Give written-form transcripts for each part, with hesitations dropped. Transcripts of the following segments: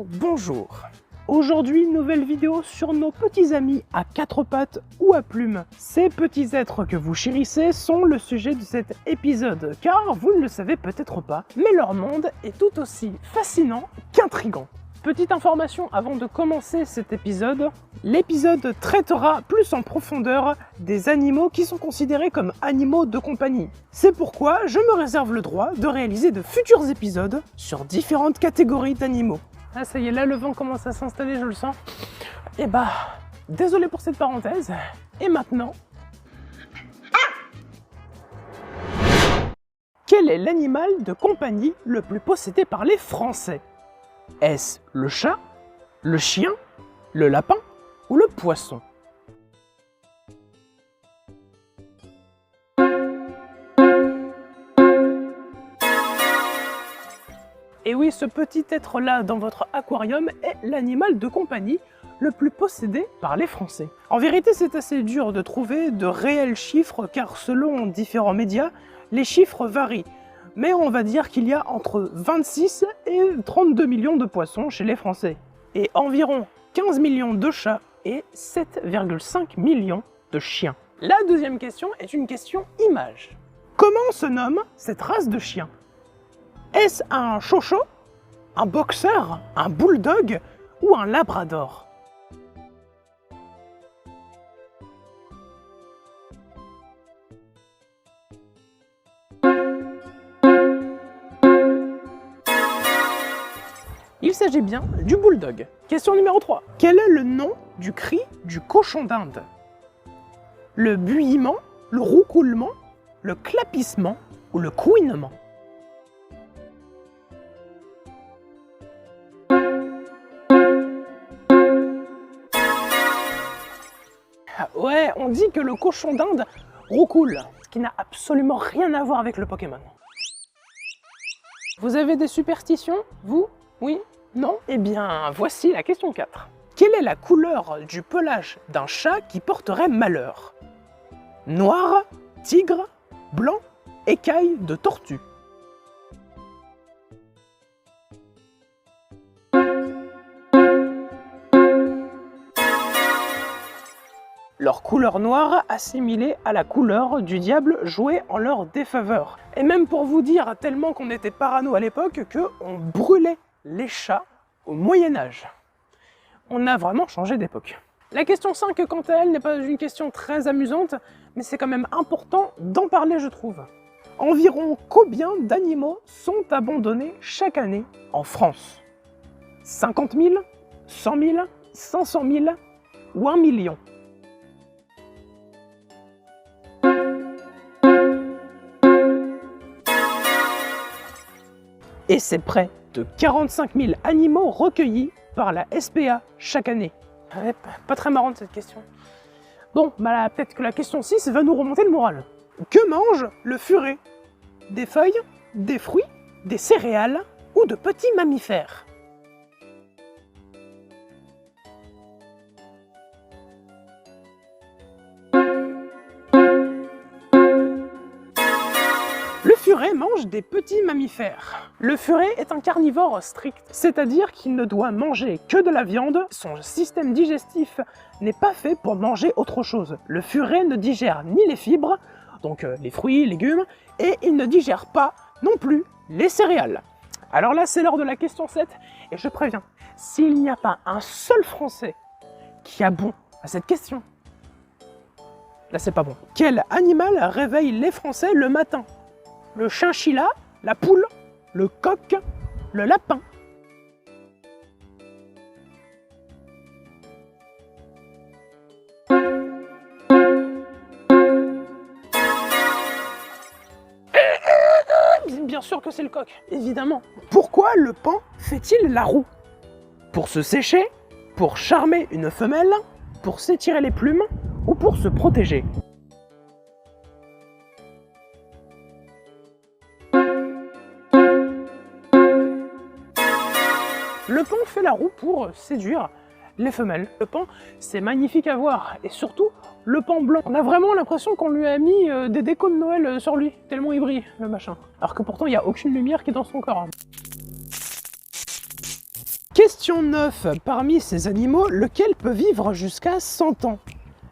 Bonjour. Aujourd'hui, nouvelle vidéo sur nos petits amis à quatre pattes ou à plumes. Ces petits êtres que vous chérissez sont le sujet de cet épisode, car vous ne le savez peut-être pas, mais leur monde est tout aussi fascinant qu'intrigant. Petite information avant de commencer cet épisode, l'épisode traitera plus en profondeur des animaux qui sont considérés comme animaux de compagnie. C'est pourquoi je me réserve le droit de réaliser de futurs épisodes sur différentes catégories d'animaux. Ah ça y est, là le vent commence à s'installer, je le sens. Et bah, désolé pour cette parenthèse. Et maintenant... Quel est l'animal de compagnie le plus possédé par les Français? Est-ce le chat, le chien, le lapin ou le poisson? Et oui, ce petit être-là dans votre aquarium est l'animal de compagnie le plus possédé par les Français. En vérité, c'est assez dur de trouver de réels chiffres car selon différents médias, les chiffres varient. Mais on va dire qu'il y a entre 26 et 32 millions de poissons chez les Français. Et environ 15 millions de chats et 7,5 millions de chiens. La deuxième question est une question image. Comment se nomme cette race de chien? Est-ce un chocho, un boxeur, un bulldog ou un labrador? Il s'agit bien du bulldog. Question numéro 3. Quel est le nom du cri du cochon d'Inde? Le buillement, le roucoulement, le clapissement ou le couinement? Ouais, on dit que le cochon d'Inde roucoule, ce qui n'a absolument rien à voir avec le Pokémon. Vous avez des superstitions, vous? Oui? Non? Eh bien, voici la question 4. Quelle est la couleur du pelage d'un chat qui porterait malheur? Noir, tigre, blanc, écaille de tortue. Leur couleur noire assimilée à la couleur du diable jouait en leur défaveur. Et même pour vous dire, tellement qu'on était parano à l'époque, qu'on brûlait les chats au Moyen-Âge. On a vraiment changé d'époque. La question 5, quant à elle, n'est pas une question très amusante, mais c'est quand même important d'en parler, je trouve. Environ combien d'animaux sont abandonnés chaque année en France? 50 000, 100 000, 500 000 ou 1 million? Et c'est près de 45 000 animaux recueillis par la SPA chaque année. Ouais, pas très marrante cette question. Bon, bah peut-être que la question 6 va nous remonter le moral. Que mange le furet? Des feuilles, des fruits, des céréales ou de petits mammifères? Le furet mange des petits mammifères. Le furet est un carnivore strict, c'est-à-dire qu'il ne doit manger que de la viande. Son système digestif n'est pas fait pour manger autre chose. Le furet ne digère ni les fibres, donc les fruits, légumes, et il ne digère pas non plus les céréales. Alors là, c'est l'heure de la question 7, et je préviens, s'il n'y a pas un seul Français qui a bon à cette question, là c'est pas bon. Quel animal réveille les Français le matin? Le chinchilla, la poule, le coq, le lapin. Bien sûr que c'est le coq, évidemment. Pourquoi le paon fait-il la roue? Pour se sécher, pour charmer une femelle, pour s'étirer les plumes ou pour se protéger? Le paon fait la roue pour séduire les femelles. Le paon, c'est magnifique à voir. Et surtout, le paon blanc. On a vraiment l'impression qu'on lui a mis des décos de Noël sur lui, tellement il brille, le machin. Alors que pourtant, il n'y a aucune lumière qui est dans son corps. Question Question 9. Parmi ces animaux, lequel peut vivre jusqu'à 100 ans?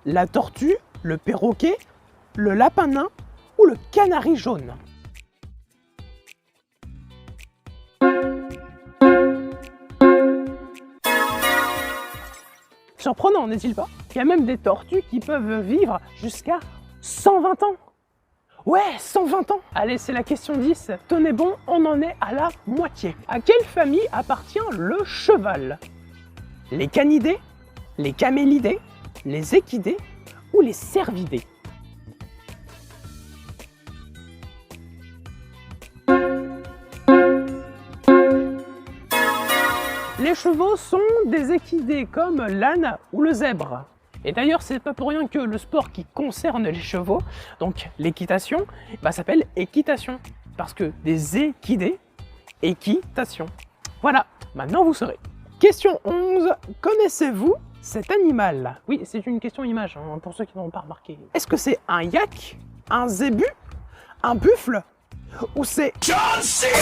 La tortue, le perroquet, le lapin nain ou le canari jaune? Surprenant, n'est-il pas? Il y a même des tortues qui peuvent vivre jusqu'à 120 ans. Ouais, 120 ans. Allez, c'est la question 10. Tenez bon, on en est à la moitié. À quelle famille appartient le cheval? Les canidés, les camélidés, les équidés ou les cervidés? Les chevaux sont des équidés comme l'âne ou le zèbre. Et d'ailleurs, c'est pas pour rien que le sport qui concerne les chevaux, donc l'équitation, s'appelle équitation. Parce que des équidés, équitation. Voilà, maintenant vous saurez. Question 11. Connaissez-vous cet animal? Oui, c'est une question image, hein, pour ceux qui n'ont pas remarqué. Est-ce que c'est un yak, un zébu, un buffle ou c'est John Cena?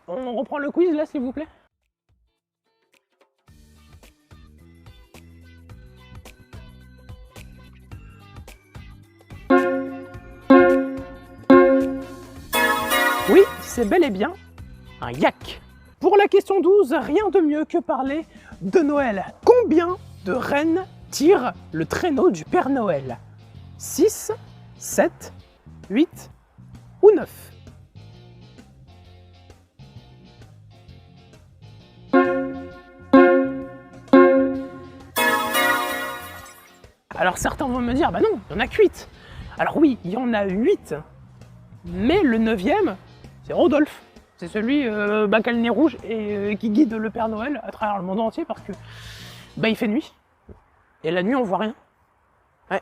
On reprend le quiz là, s'il vous plaît. Oui, c'est bel et bien un yak. Pour la question 12, rien de mieux que parler de Noël. Combien de rennes tire le traîneau du Père Noël? 6, 7, 8 ou 9? Alors certains vont me dire, bah non, il y en a que 8. Alors oui, il y en a 8, mais le 9e, c'est Rodolphe. C'est celui qui a le nez rouge et qui guide le Père Noël à travers le monde entier parce que il fait nuit. Et la nuit, on voit rien. Ouais.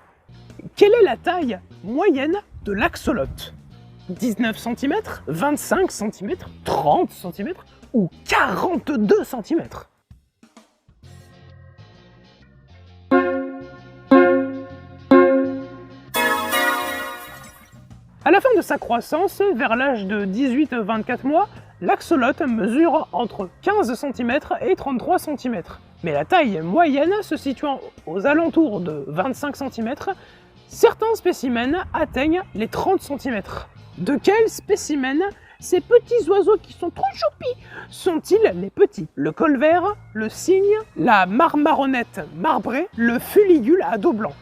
Quelle est la taille moyenne de l'axolote? 19 cm, 25 cm, 30 cm ou 42 cm? À la fin de sa croissance, vers l'âge de 18-24 mois, l'axolote mesure entre 15 cm et 33 cm. Mais la taille moyenne se situant aux alentours de 25 cm, certains spécimens atteignent les 30 cm. De quels spécimens ces petits oiseaux qui sont trop choupis sont-ils les petits? Le colvert, le cygne, la marmaronnette marbrée, le fuligule à dos blanc.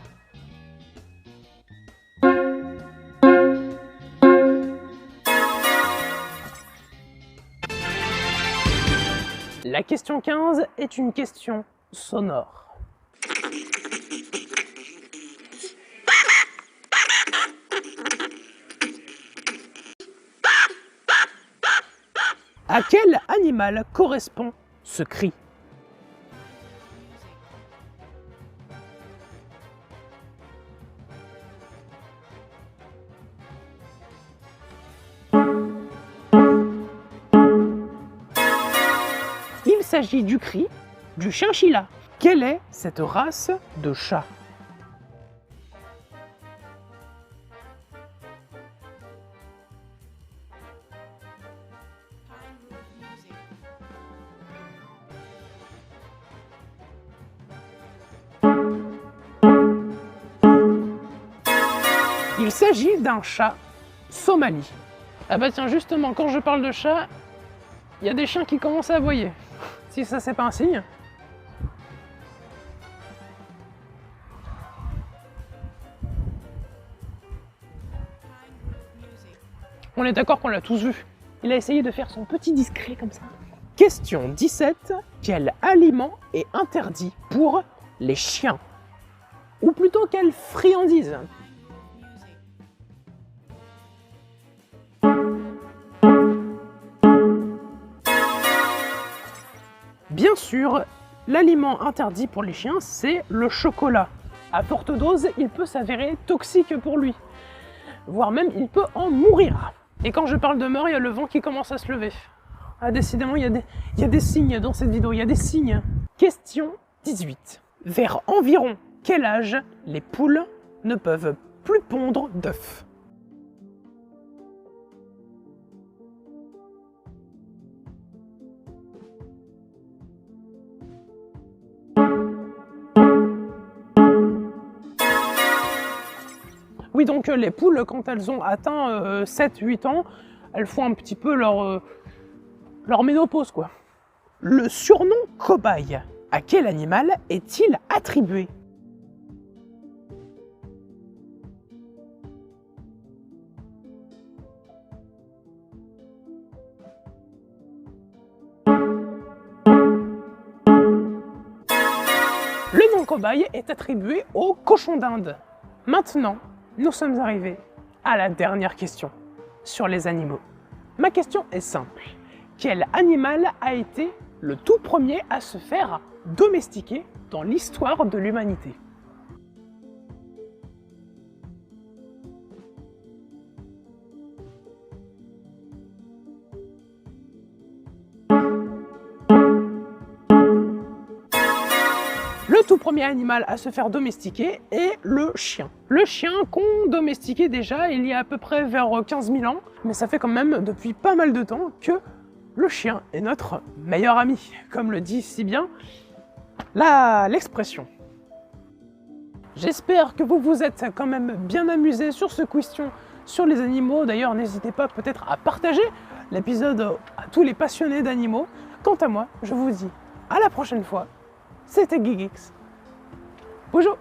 La question 15 est une question sonore. À quel animal correspond ce cri? Il s'agit du cri du chinchilla. Quelle est cette race de chat? Il s'agit d'un chat somali. Ah bah tiens, justement, quand je parle de chat, il y a des chiens qui commencent à aboyer. Si ça, c'est pas un signe. On est d'accord qu'on l'a tous vu. Il a essayé de faire son petit discret comme ça. Question 17. Quel aliment est interdit pour les chiens? Ou plutôt quelle friandise? Bien sûr, l'aliment interdit pour les chiens, c'est le chocolat. À forte dose, il peut s'avérer toxique pour lui. Voire même, il peut en mourir. Et quand je parle de mort, il y a le vent qui commence à se lever. Ah, décidément, il y a des signes dans cette vidéo, il y a des signes. Question 18. Vers environ quel âge les poules ne peuvent plus pondre d'œufs? Oui, donc les poules, quand elles ont atteint 7-8 ans, elles font un petit peu leur ménopause, quoi. Le surnom cobaye, à quel animal est-il attribué? Le nom cobaye est attribué au cochon d'Inde. Maintenant, nous sommes arrivés à la dernière question sur les animaux. Ma question est simple. Quel animal a été le tout premier à se faire domestiquer dans l'histoire de l'humanité? Le tout premier animal à se faire domestiquer est le chien. Le chien qu'on domestiquait déjà il y a à peu près vers 15 000 ans, mais ça fait quand même depuis pas mal de temps que le chien est notre meilleur ami, comme le dit si bien l'expression. J'espère que vous vous êtes quand même bien amusés sur ce question sur les animaux. D'ailleurs, n'hésitez pas peut-être à partager l'épisode à tous les passionnés d'animaux. Quant à moi, je vous dis à la prochaine fois. C'était Geekx. Bonjour.